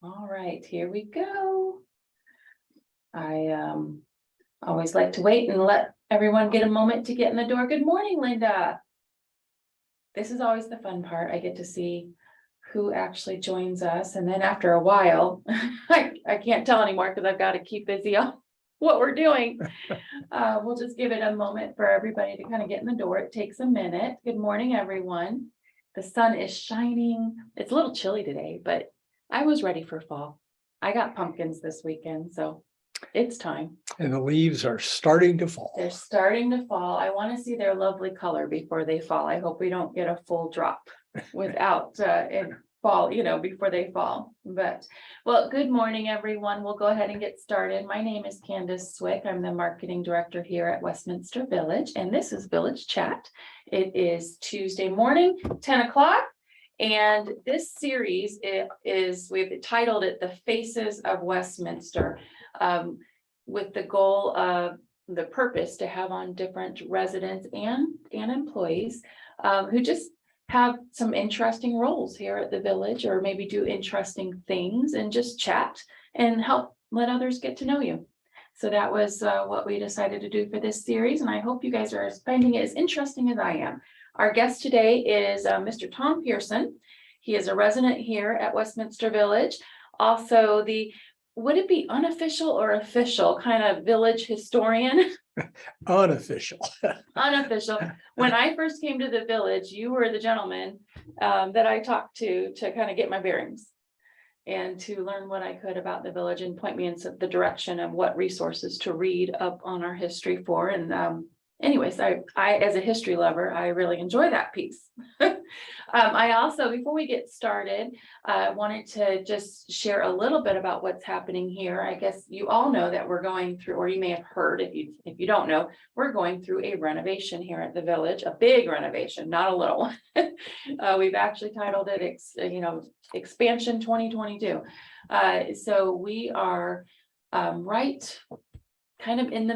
All right, here we go. I always like to wait and let everyone get a moment to get in the door. Good morning, Linda. This is always the fun part. I get to see who actually joins us. And then after a while, I can't tell anymore because I've got to keep busy on what we're doing. We'll just give it a moment for everybody to kind of get in the door. It takes a minute. Good morning, everyone. The sun is shining. It's a little chilly today, but I was ready for fall. I got pumpkins this weekend, so it's time. And the leaves are starting to fall. They're starting to fall. I want to see their lovely color before they fall. I hope we don't get a full drop without it fall, before they fall. But, well, good morning, everyone. We'll go ahead and get started. My name is Candace Swick. I'm the marketing director here at Westminster Village, and this is Village Chat. It is Tuesday morning, 10 o'clock. And this series we've titled it The Faces of Westminster, with the goal of the purpose to have on different residents and employees who just have some interesting roles here at the village, or maybe do interesting things and just chat and help let others get to know you. So that was what we decided to do for this series, and I hope you guys are finding it as interesting as I am. Our guest today is Mr. Tom Pearson. He is a resident here at Westminster Village. Also would it be unofficial or official kind of village historian? Unofficial. Unofficial. When I first came to the village, you were the gentleman that I talked to kind of get my bearings and to learn what I could about the village and point me in the direction of what resources to read up on our history for. And anyways, I as a history lover, I really enjoy that piece. I also, before we get started, wanted to just share a little bit about what's happening here. I guess you all know that we're going through, or you may have heard, if you don't know, we're going through a renovation here at the village, a big renovation, not a little one. We've actually titled it, Expansion 2022. So we are right kind of in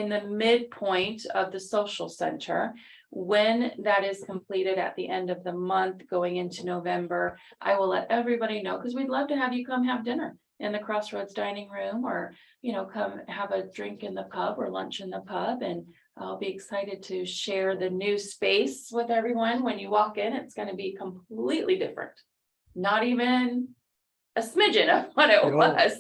the midpoint of the social center. When that is completed at the end of the month, going into November, I will let everybody know, because we'd love to have you come have dinner in the Crossroads dining room, or come have a drink in the pub or lunch in the pub. And I'll be excited to share the new space with everyone. When you walk in, it's going to be completely different, not even a smidgen of what it was.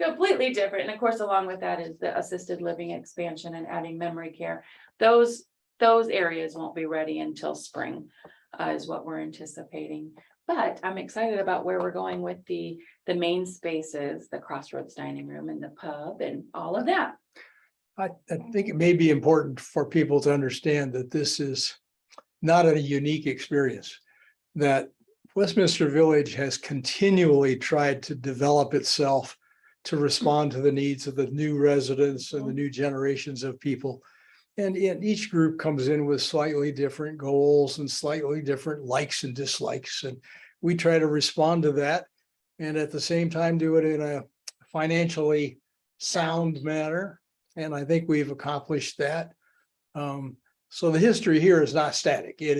Completely different. And of course, along with that is the assisted living expansion and adding memory care. Those areas won't be ready until spring, is what we're anticipating. But I'm excited about where we're going with the main spaces, the Crossroads dining room and the pub and all of that. I think it may be important for people to understand that this is not a unique experience, that Westminster Village has continually tried to develop itself to respond to the needs of the new residents and the new generations of people. And each group comes in with slightly different goals and slightly different likes and dislikes. And we try to respond to that and at the same time do it in a financially sound manner. And I think we've accomplished that. So the history here is not static. It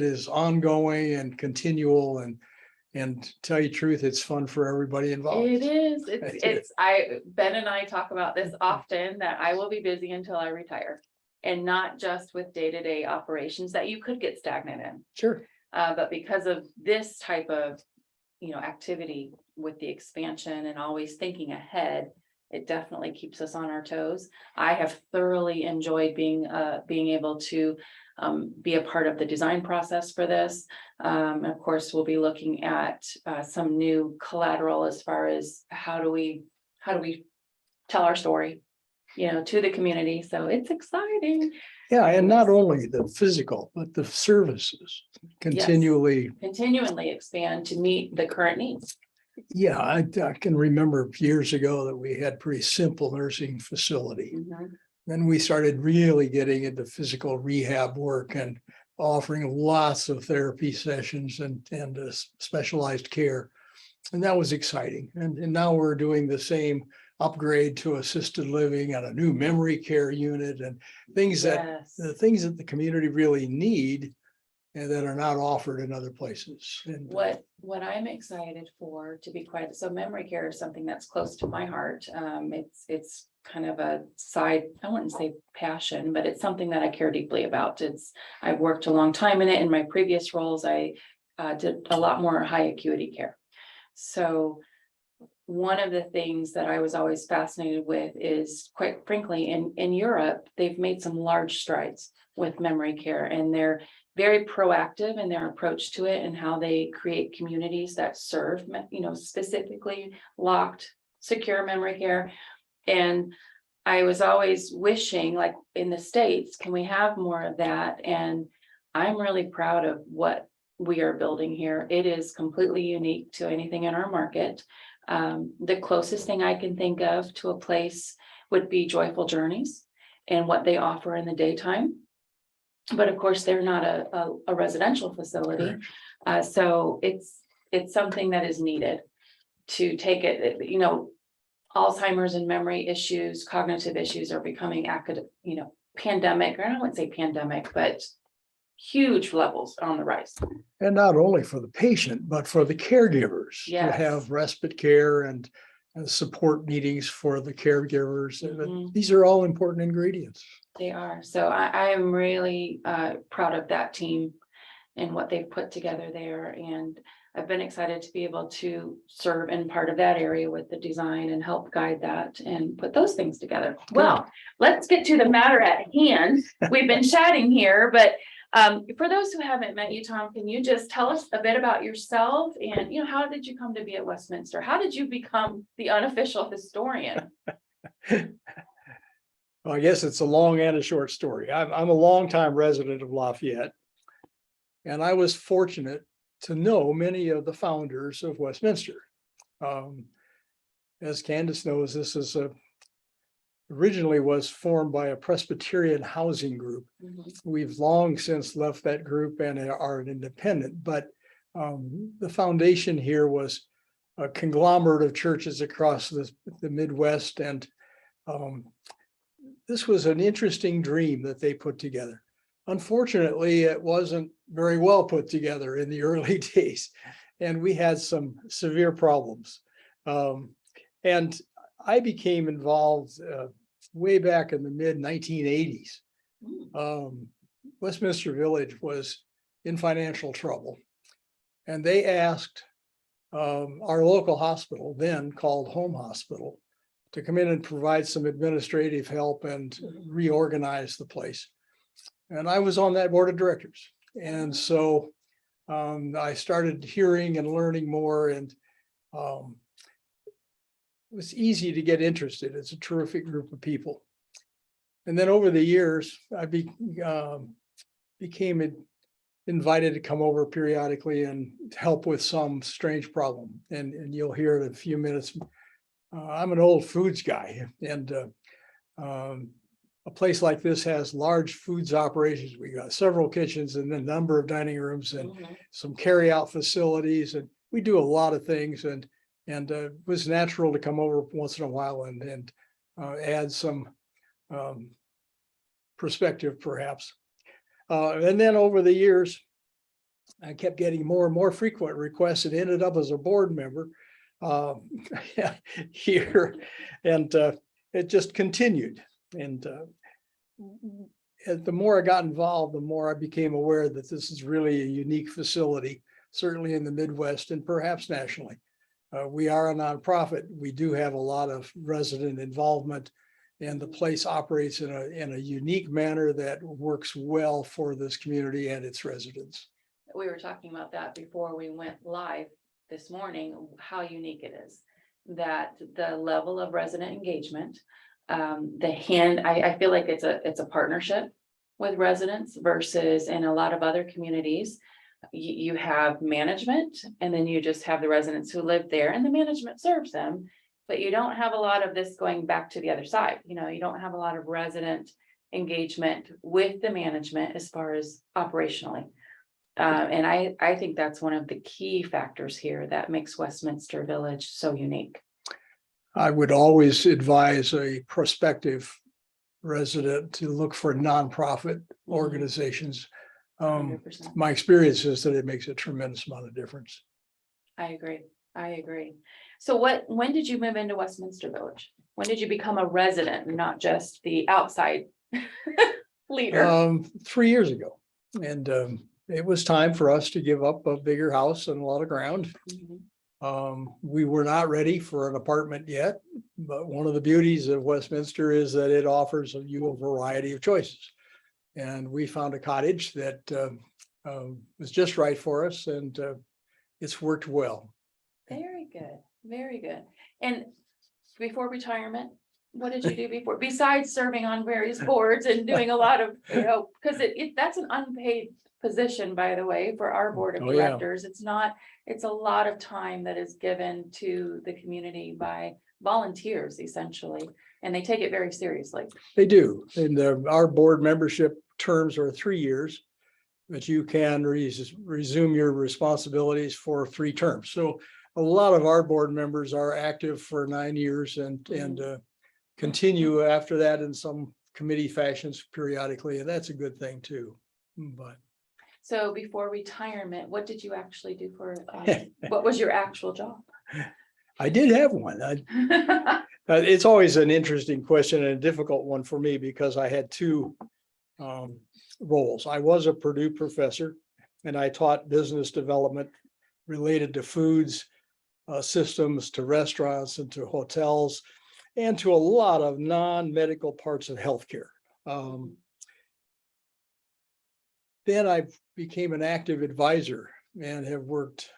is ongoing and continual, and to tell you the truth, it's fun for everybody involved. It is. Ben and I talk about this often, that I will be busy until I retire, and not just with day-to-day operations that you could get stagnant in. Sure. But because of this type of, activity with the expansion and always thinking ahead, it definitely keeps us on our toes. I have thoroughly enjoyed being able to be a part of the design process for this. Of course, we'll be looking at some new collateral as far as how do we tell our story, to the community. So it's exciting. Yeah, and not only the physical, but the services continually expand to meet the current needs. Yeah, I can remember years ago that we had pretty simple nursing facility. Mm-hmm. Then we started really getting into physical rehab work and offering lots of therapy sessions and specialized care. And that was exciting. And now we're doing the same upgrade to assisted living and a new memory care unit and things that the things that the community really need and that are not offered in other places. And What I'm excited for, to be quite, so memory care is something that's close to my heart. It's kind of a side, I wouldn't say passion, but it's something that I care deeply about. I've worked a long time in it. In my previous roles, I did a lot more high acuity care. So one of the things that I was always fascinated with is, quite frankly, in Europe, they've made some large strides with memory care, and they're very proactive in their approach to it and how they create communities that serve, specifically locked, secure memory care. And I was always wishing, like in the States, can we have more of that? And I'm really proud of what we are building here. It is completely unique to anything in our market. The closest thing I can think of to a place would be Joyful Journeys and what they offer in the daytime. But of course, they're not a residential facility. So it's something that is needed to take it, Alzheimer's and memory issues, cognitive issues are becoming pandemic, or I wouldn't say pandemic, but huge levels on the rise. And not only for the patient, but for the caregivers to Yes. have respite care and support meetings for the caregivers. Mhm. These are all important ingredients. They are. So I am really proud of that team and what they've put together there. And I've been excited to be able to serve in part of that area with the design and help guide that and put those things together. Well, let's get to the matter at hand. We've been chatting here, but for those who haven't met you, Tom, can you just tell us a bit about yourself and, how did you come to be at Westminster? How did you become the unofficial historian? Well, I guess it's a long and a short story. I'm a longtime resident of Lafayette, and I was fortunate to know many of the founders of Westminster. As Candace knows, this is originally was formed by a Presbyterian housing group. Mhm. We've long since left that group and are an independent, but the foundation here was a conglomerate of churches across the Midwest, and this was an interesting dream that they put together. Unfortunately, it wasn't very well put together in the early days, and we had some severe problems. And I became involved way back in the mid 1980s. Westminster Village was in financial trouble, and they asked our local hospital, then called Home Hospital, to come in and provide some administrative help and reorganize the place. And I was on that board of directors. And so I started hearing and learning more, and it was easy to get interested. It's a terrific group of people. And then over the years, I became invited to come over periodically and help with some strange problem. And you'll hear in a few minutes. I'm an old foods guy, and a place like this has large foods operations. We got several kitchens and a number of dining rooms and some carry-out facilities, and we do a lot of things. And it was natural to come over once in a while and add some perspective, perhaps. And then over the years, I kept getting more and more frequent requests and ended up as a board member here, and it just continued. And the more I got involved, the more I became aware that this is really a unique facility, certainly in the Midwest and perhaps nationally. We are a nonprofit. We do have a lot of resident involvement, and the place operates in a unique manner that works well for this community and its residents. We were talking about that before we went live this morning, how unique it is, that the level of resident engagement, I feel like it's a partnership with residents versus in a lot of other communities, you have management, and then you just have the residents who live there, and the management serves them, but you don't have a lot of this going back to the other side. You don't have a lot of resident engagement with the management as far as operationally. And I think that's one of the key factors here that makes Westminster Village so unique. I would always advise a prospective resident to look for nonprofit organizations. 100%. My experience is that it makes a tremendous amount of difference. I agree. So when did you move into Westminster Village? When did you become a resident and not just the outside leader? 3 years ago. And it was time for us to give up a bigger house and a lot of ground. Mhm. We were not ready for an apartment yet, but one of the beauties of Westminster is that it offers you a variety of choices. And we found a cottage that was just right for us, and it's worked well. Very good, very good. And before retirement, what did you do before, besides serving on various boards and doing a lot of, because that's an unpaid position, by the way, for our board of Oh, yeah. directors. It's a lot of time that is given to the community by volunteers, essentially, and they take it very seriously. They do. And our board membership terms are 3 years, but you can resume your responsibilities for 3 terms. So a lot of our board members are active for 9 years and continue after that in some committee fashions periodically, and that's a good thing too. But So before retirement, what did you actually do for, what was your actual job? I did have one. It's always an interesting question and a difficult one for me because I had 2 roles. I was a Purdue professor and I taught business development related to foods, systems, to restaurants and to hotels, and to a lot of non-medical parts of healthcare. Then I became an active advisor and have worked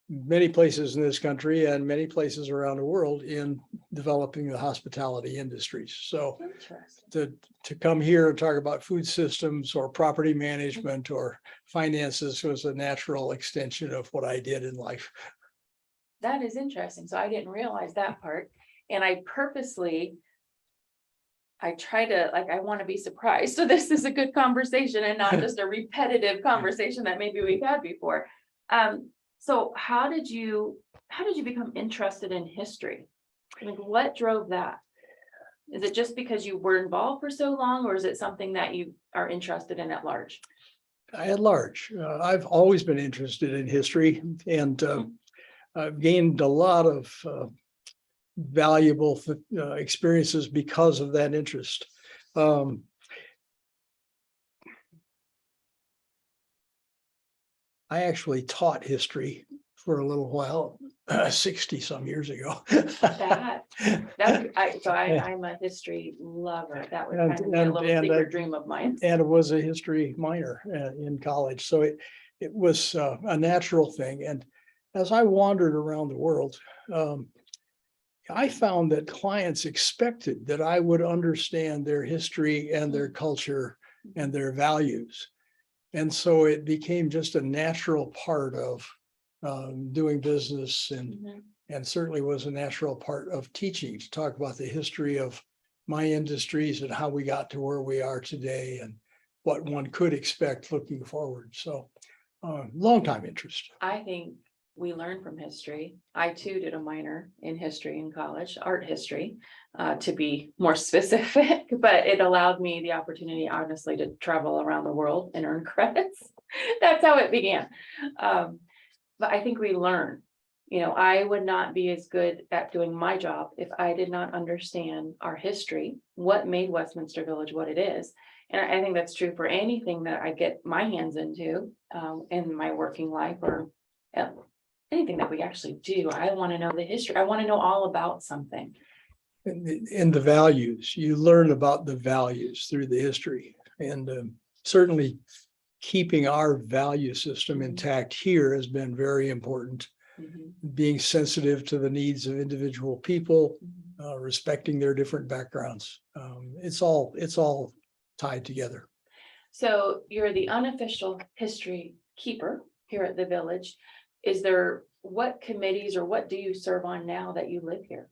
many places in this country and many places around the world in developing the hospitality industries. So to come here and talk about food systems or property management or finances was a natural extension of what I did in life. That is interesting. So I didn't realize that part. And I purposely, I try to, like, I want to be surprised. So this is a good conversation and not just a repetitive conversation that maybe we've had before. So how did you become interested in history? Like, what drove that? Is it just because you were involved for so long, or is it something that you are interested in at large? At large, I've always been interested in history, and I've gained a lot of valuable experiences because of that interest. I actually taught history for a little while, 60 some years ago. I'm a history lover. That would kind of be a little secret dream of mine. And it was a history minor in college. So it was a natural thing. And as I wandered around the world, I found that clients expected that I would understand their history and their culture and their values. And so it became just a natural part of doing business and certainly was a natural part of teaching, to talk about the history of my industries and how we got to where we are today and what one could expect looking forward. So long time interest. I think we learn from history. I too did a minor in history in college, art history, to be more specific, but it allowed me the opportunity, honestly, to travel around the world and earn credits. That's how it began. But I think we learn. I would not be as good at doing my job if I did not understand our history, what made Westminster Village what it is. And I think that's true for anything that I get my hands into in my working life, or anything that we actually do. I want to know the history. I want to know all about something. And the values, you learn about the values through the history, and certainly keeping our value system intact here has been very important. Being sensitive to the needs of individual people, respecting their different backgrounds. It's all tied together. So you're the unofficial history keeper here at the village. What committees or what do you serve on now that you live here?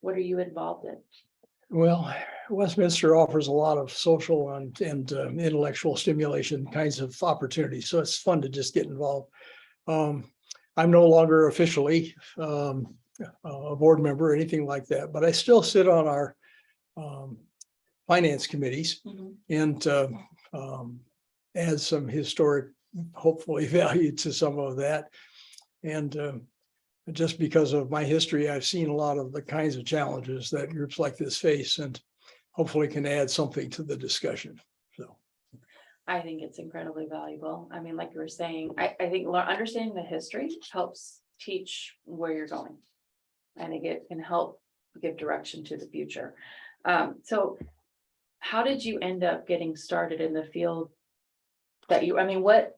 What are you involved in? Well, Westminster offers a lot of social and intellectual stimulation kinds of opportunities. So it's fun to just get involved. I'm no longer officially a board member or anything like that, but I still sit on our finance committees and add some historic, hopefully, value to some of that. And just because of my history, I've seen a lot of the kinds of challenges that groups like this face, and hopefully can add something to the discussion. So I think it's incredibly valuable. I mean, like you were saying, I think understanding the history helps teach where you're going. I think it can help give direction to the future. So how did you end up getting started in the field that you, I mean, what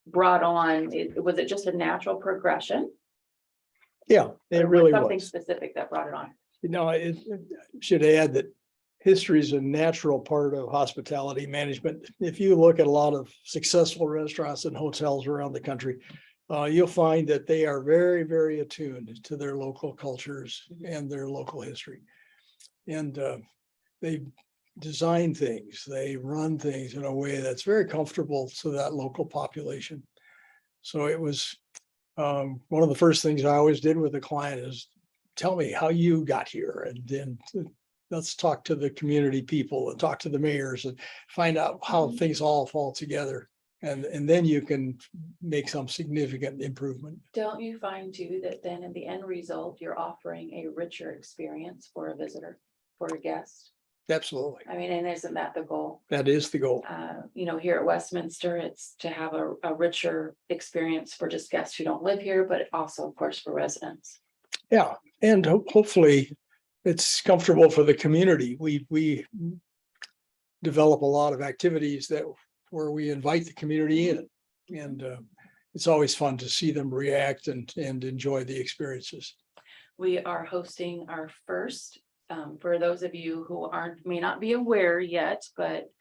brought on, was it just a natural progression? yeah, it Or really something was. specific that brought it on? It should add that history is a natural part of hospitality management. If you look at a lot of successful restaurants and hotels around the country, you'll find that they are very, very attuned to their local cultures and their local history. And they design things, they run things in a way that's very comfortable to that local population. So it was one of the first things I always did with a client is tell me how you got here, and then let's talk to the community people and talk to the mayors and find out how things all fall together. And then you can make some significant improvement. Don't you find too that then in the end result, you're offering a richer experience for a visitor, for a guest? Absolutely. I mean, and isn't that the goal? That is the goal. Here at Westminster, it's to have a richer experience for just guests who don't live here, but also, of course, for residents. Yeah, and hopefully it's comfortable for the community. We develop a lot of activities where we invite the community in, and it's always fun to see them react and enjoy the experiences. We are hosting our first, for those of you who may not be aware yet, but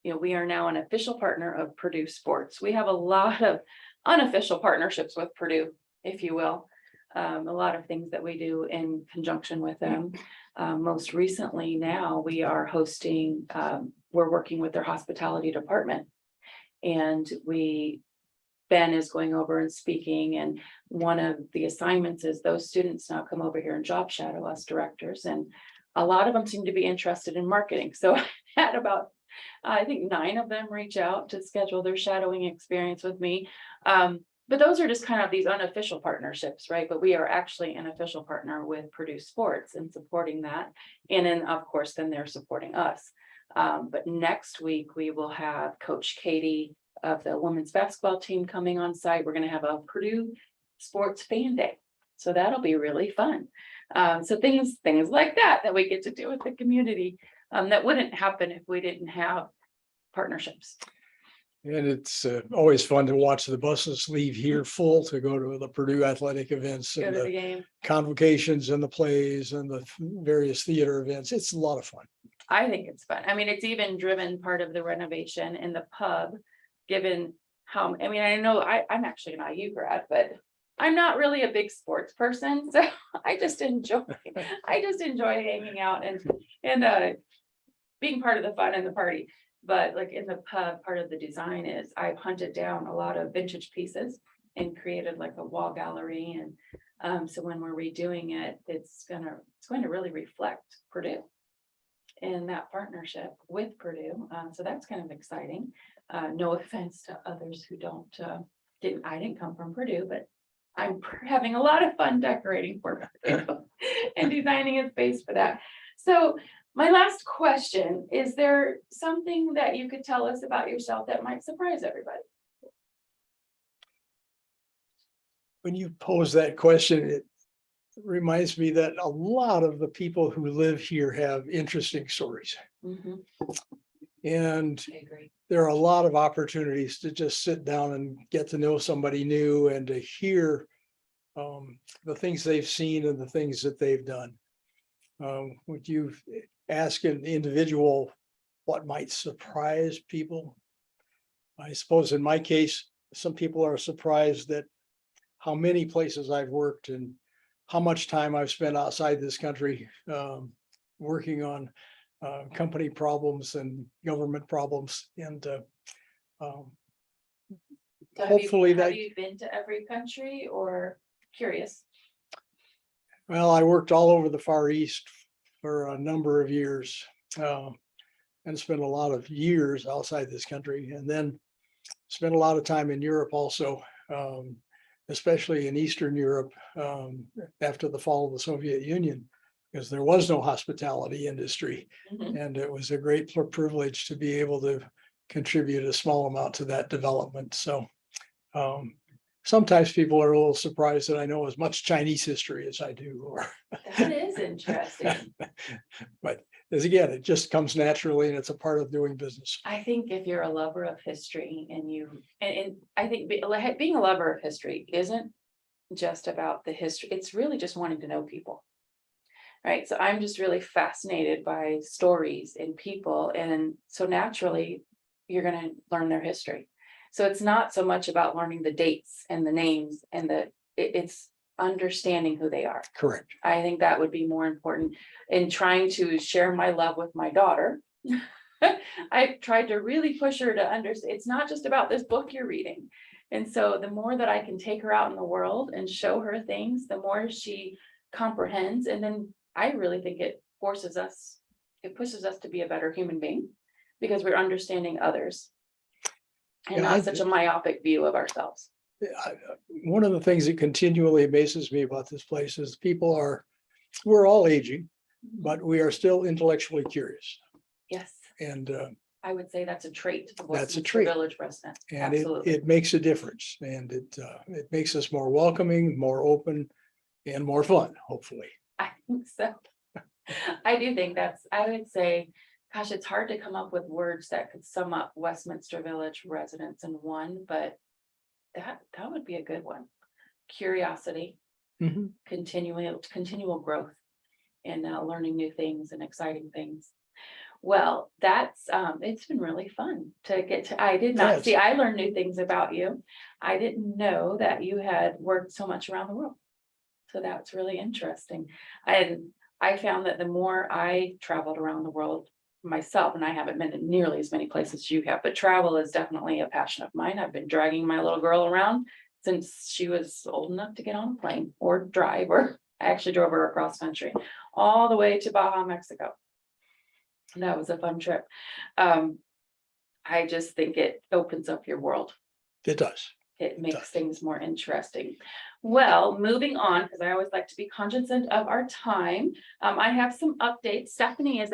we are now an official partner of Purdue Sports. We have a lot of unofficial partnerships with Purdue, if you will. A lot of things that we do in conjunction with them. Most recently now we are hosting, we're working with their hospitality department, and Ben is going over and speaking, and one of the assignments is those students now come over here and job shadow us directors, and a lot of them seem to be interested in marketing. So I had about, I think 9 of them reach out to schedule their shadowing experience with me. But those are just kind of these unofficial partnerships, right? But we are actually an official partner with Purdue Sports and supporting that. And then, of course, then they're supporting us. But next week, we will have Coach Katie of the women's basketball team coming on site. We're going to have a Purdue Sports Fan Day. So that'll be really fun. So things like that we get to do with the community that wouldn't happen if we didn't have partnerships. And it's always fun to watch the buses leave here full to go to the Purdue athletic events and the game. convocations and the plays and the various theater events. It's a lot of fun. I think it's fun. I mean, it's even driven part of the renovation in the pub, given how, I mean, I know I'm actually an IU grad, but I'm not really a big sports person. So I just enjoy hanging out and being part of the fun and the party. But like in the pub, part of the design is I've hunted down a lot of vintage pieces and created like a wall gallery. And so when we're redoing it, it's going to really reflect Purdue and that partnership with Purdue. So that's kind of exciting. No offense to others who I didn't come from Purdue, but I'm having a lot of fun decorating for Purdue and designing a space for that. So my last question, is there something that you could tell us about yourself that might surprise everybody? When you pose that question, it reminds me that a lot of the people who live here have interesting stories. Mm-hmm. And I agree. there are a lot of opportunities to just sit down and get to know somebody new and to hear the things they've seen and the things that they've done. Would you ask an individual what might surprise people? I suppose in my case, some people are surprised that how many places I've worked and how much time I've spent outside this country working on company problems and government problems. And hopefully have you been to every country, or curious? Well, I worked all over the Far East for a number of years and spent a lot of years outside this country. And then spent a lot of time in Europe also, especially in Eastern Europe, after the fall of the Soviet Union, because there was no hospitality industry. Mhm. And it was a great privilege to be able to contribute a small amount to that development. So sometimes people are a little surprised that I know as much Chinese history as I do, or That is interesting. but as again, it just comes naturally and it's a part of doing business. I think if you're a lover of history and I think being a lover of history isn't just about the history, it's really just wanting to know people. Right. So I'm just really fascinated by stories and people. And so naturally, you're going to learn their history. So it's not so much about learning the dates and the names and it's understanding who they are. Correct. I think that would be more important in trying to share my love with my daughter. I've tried to really push her to understand it's not just about this book you're reading. And so the more that I can take her out in the world and show her things, the more she comprehends. And then I really think it pushes us to be a better human being because we're understanding others and Yeah, not such a myopic view of ourselves. One of the things that continually amazes me about this place is we're all aging, but we are still intellectually curious. Yes. And I would say that's a trait of That's a Westminster trait. Village resident. and Absolutely. it makes a difference, and it makes us more welcoming, more open, and more fun, hopefully. I think so. I do think I would say, gosh, it's hard to come up with words that could sum up Westminster Village residents in one, but that would be a good one. Curiosity, Mhm. continual growth, and learning new things and exciting things. Well, it's been really fun to get to. I did not Yes. see, I learned new things about you. I didn't know that you had worked so much around the world. So that's really interesting. And I found that the more I traveled around the world myself, and I haven't been to nearly as many places as you have, but travel is definitely a passion of mine. I've been dragging my little girl around since she was old enough to get on a plane or drive, or I actually drove her across country all the way to Baja, Mexico. And that was a fun trip. I just think it opens up your world. It does. It makes does. things more interesting. Well, moving on, because I always like to be cognizant of our time. I have some updates. Stephanie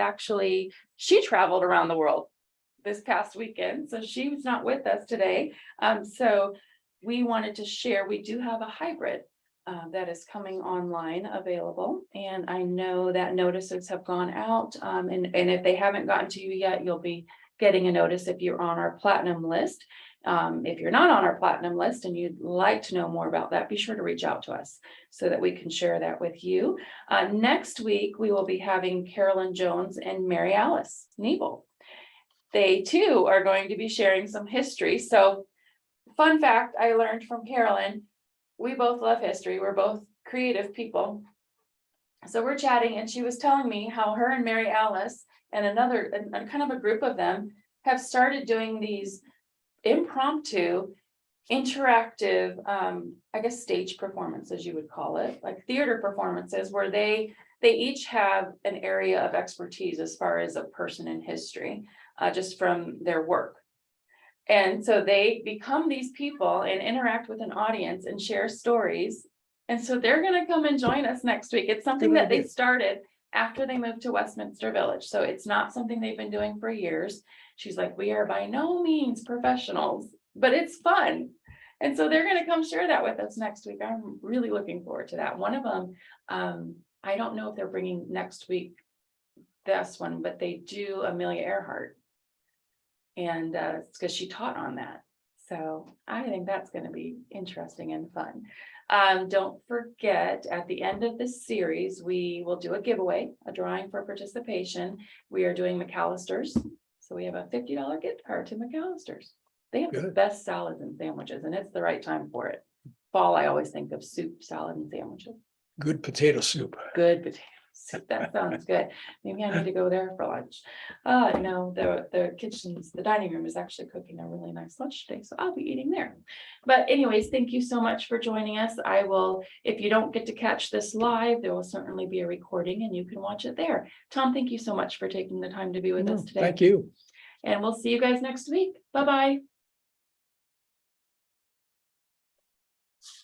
she traveled around the world this past weekend, so she was not with us today. So we wanted to share, we do have a hybrid that is coming online available. And I know that notices have gone out. And if they haven't gotten to you yet, you'll be getting a notice if you're on our platinum list. If you're not on our platinum list and you'd like to know more about that, be sure to reach out to us so that we can share that with you. Next week, we will be having Carolyn Jones and Mary Alice Nebel. They too are going to be sharing some history. So fun fact I learned from Carolyn, we both love history. We're both creative people. So we're chatting and she was telling me how her and Mary Alice and kind of a group of them have started doing these impromptu, interactive, I guess stage performances, you would call it, like theater performances, where they each have an area of expertise as far as a person in history, just from their work. And so they become these people and interact with an audience and share stories. And so they're going to come and join us next week. It's something that they started after they moved to Westminster Village. So it's not something they've been doing for years. She's like, we are by no means professionals, but it's fun. And so they're going to come share that with us next week. I'm really looking forward to that. One of them, I don't know if they're bringing next week this one, but they do Amelia Earhart. And it's because she taught on that. So I think that's going to be interesting and fun. Don't forget, at the end of this series, we will do a giveaway, a drawing for participation. We are doing McAllister's. So we have a $50 gift card to McAllister's. They have the best salads and sandwiches, and it's the right time for it. Fall, I always think of soup, salad, and sandwiches. Good potato soup. Good potato soup. That sounds good. Maybe I need to go there for lunch. No, the dining room is actually cooking a really nice lunch today, so I'll be eating there. But anyways, thank you so much for joining us. If you don't get to catch this live, there will certainly be a recording and you can watch it there. Tom, thank you so much for taking the time to be with us today. Thank you. And we'll see you guys next week. Bye-bye.